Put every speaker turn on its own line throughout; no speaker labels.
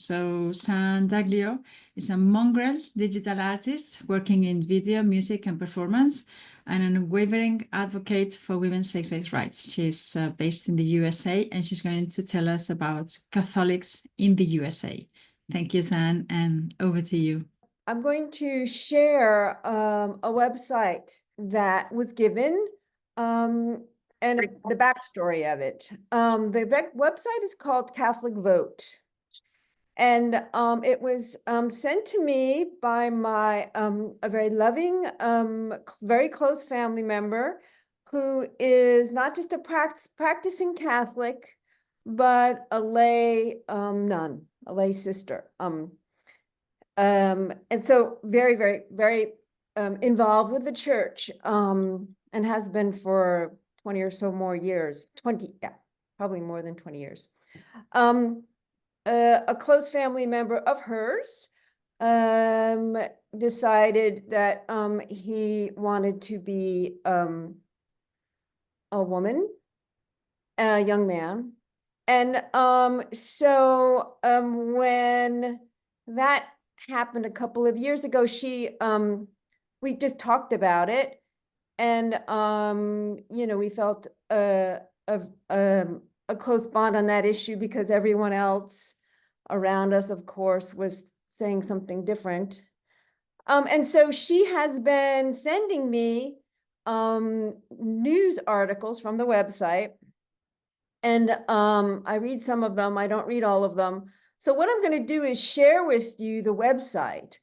So San Daglio is a mongrel digital artist working in video, music, and performance, and an unwavering advocate for women's same-sex rights. She's based in the USA, and she's going to tell us about Catholics in the USA. Thank you, Zanne, and over to you.
I'm going to share a website that was given and the backstory of it. The website is called Catholic Vote. And it was sent to me by my a very loving, very close family member who is not just a practicing Catholic, but a lay nun, a lay sister. And so very, very, very involved with the church and has been for 20 or so more years, 20, yeah, probably more than 20 years. A close family member of hers decided that he wanted to be a woman, a young man. And so when that happened a couple of years ago, we just talked about it, and you know, we felt a close bond on that issue because everyone else around us, of course, was saying something different. And so she has been sending me news articles from the website, and I read some of them. I don't read all of them. So what I'm going to do is share with you the website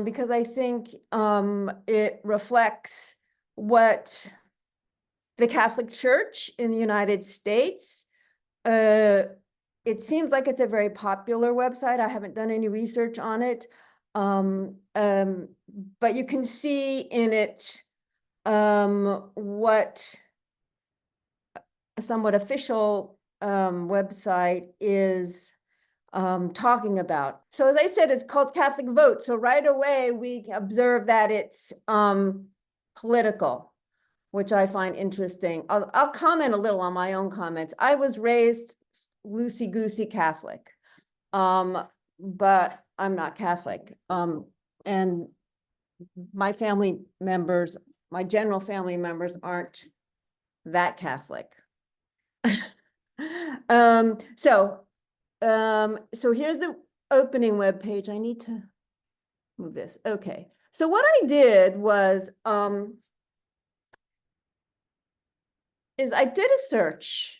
because I think it reflects what the Catholic Church in the United States. It seems like it's a very popular website. I haven't done any research on it, but you can see in it what a somewhat official website is talking about. So as I said, it's called Catholic Vote. So right away we observe that it's political, which I find interesting. I'll comment a little on my own comments. I was raised loosey-goosey Catholic, but I'm not Catholic. And my family members, my general family members aren't that Catholic. So here's the opening web page. I need to move this. Okay. So what I did was is I did a search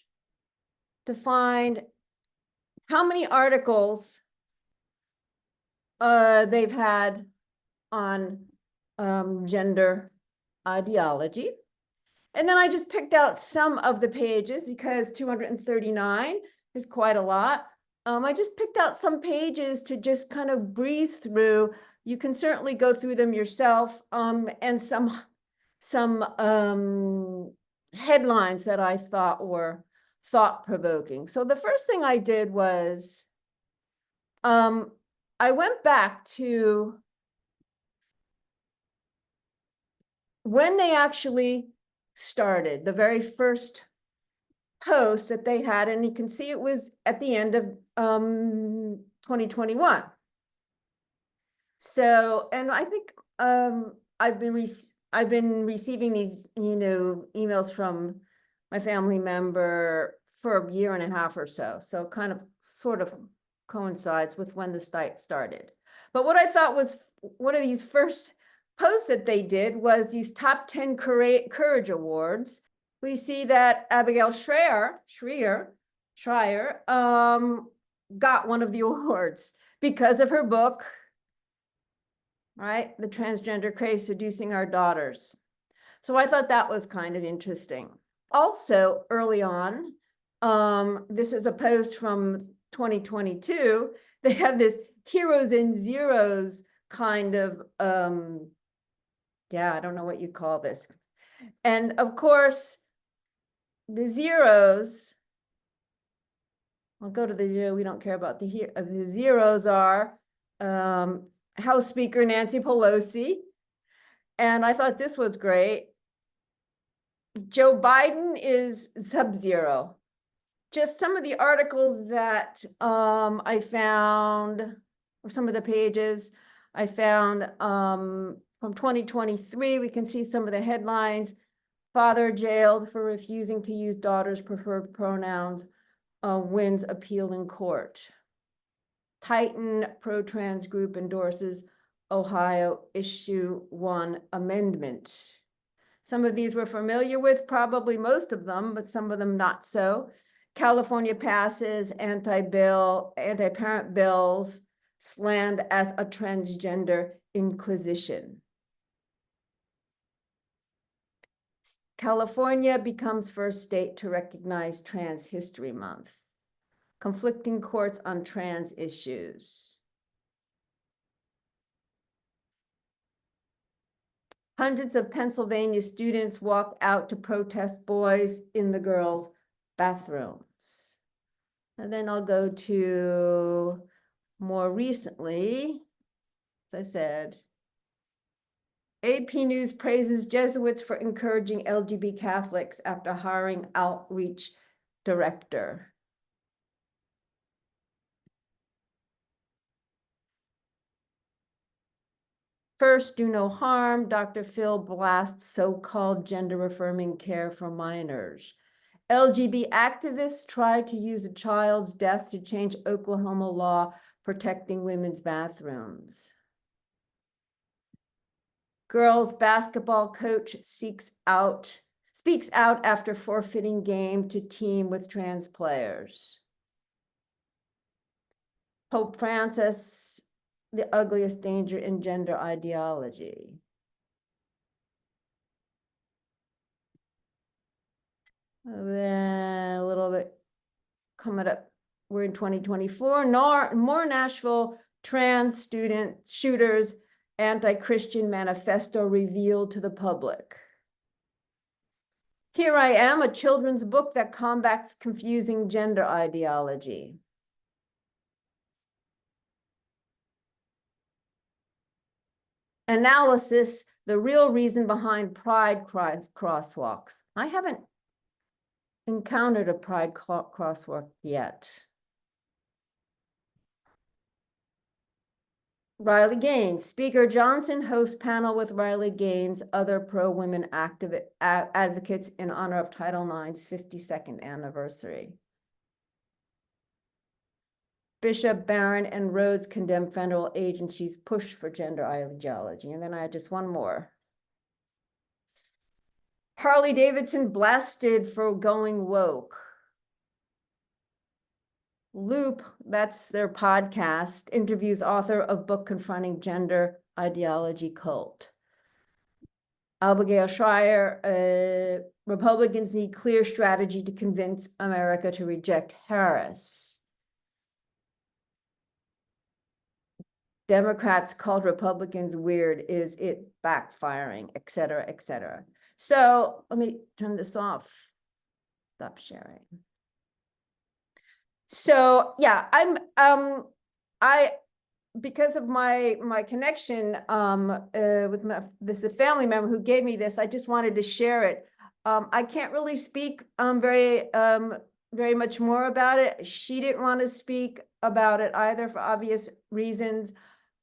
to find how many articles they've had on gender ideology. And then I just picked out some of the pages because 239 is quite a lot. I just picked out some pages to just kind of breeze through. You can certainly go through them yourself, and some headlines that I thought were thought-provoking. So the first thing I did was I went back to when they actually started, the very first post that they had, and you can see it was at the end of 2021. So, and I think I've been receiving these, you know, emails from my family member for a year and a half or so. So kind of sort of coincides with when the site started. But what I thought was one of these first posts that they did was these top 10 courage awards. We see that Abigail Schreier got one of the awards because of her book, right? The Transgender Craze Seducing Our Daughters. So I thought that was kind of interesting. Also, early on, this is a post from 2022. They have this heroes and zeros kind of, yeah, I don't know what you call this. And of course, the zeros, I'll go to the zero, we don't care about the zeros are House Speaker Nancy Pelosi. And I thought this was great. Joe Biden is sub-zero. just some of the articles that I found, or some of the pages I found from 2023. We can see some of the headlines. Father jailed for refusing to use daughter's preferred pronouns, wins appeal in court. Titan pro-trans group endorses Ohio issue 1 amendment. Some of these we're familiar with, probably most of them, but some of them not so. California passes anti-parent bills, slammed as a transgender inquisition. California becomes first state to recognize Trans History Month. Conflicting courts on trans issues. Hundreds of Pennsylvania students walked out to protest boys in the girls' bathrooms. And then I'll go to more recently, as I said, AP News praises Jesuits for encouraging LGBT Catholics after hiring outreach director. First, do no harm. Dr. Phil blasts so-called gender-affirming care for minors. LGBT activists tried to use a child's death to change Oklahoma law protecting women's bathrooms. Girls basketball coach speaks out after forfeiting game to team with trans players. Pope Francis, the ugliest danger in gender ideology. Then a little bit coming up, we're in 2024, more Nashville trans student shooters, anti-Christian manifesto revealed to the public. Here I Am, a children's book that combats confusing gender ideology. Analysis, the real reason behind pride crosswalks. I haven't encountered a pride crosswalk yet. Riley Gaines, Speaker Johnson hosts panel with Riley Gaines, other pro-women advocates in honor of Title IX's 52nd anniversary. Bishop, Barron, and Rhodes condemn federal agencies' push for gender ideology. And then I have just one more. Harley Davidson blasted for going woke. Loop, that's their podcast, interviews author of book Confronting Gender Ideology Cult. Abigail Schreier, Republicans need clear strategy to convince America to reject Harris. Democrats called Republicans weird. Is it backfiring, et cetera, et cetera. So let me turn this off. Stop sharing. So yeah, because of my connection with this family member who gave me this, I just wanted to share it. I can't really speak very much more about it. She didn't want to speak about it either for obvious reasons.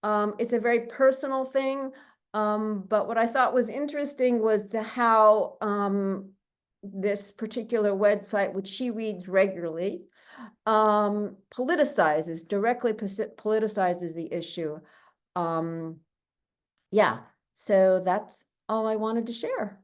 It's a very personal thing, but what I thought was interesting was how this particular website, which she reads regularly, directly politicizes the issue. Yeah, so that's all I wanted to share.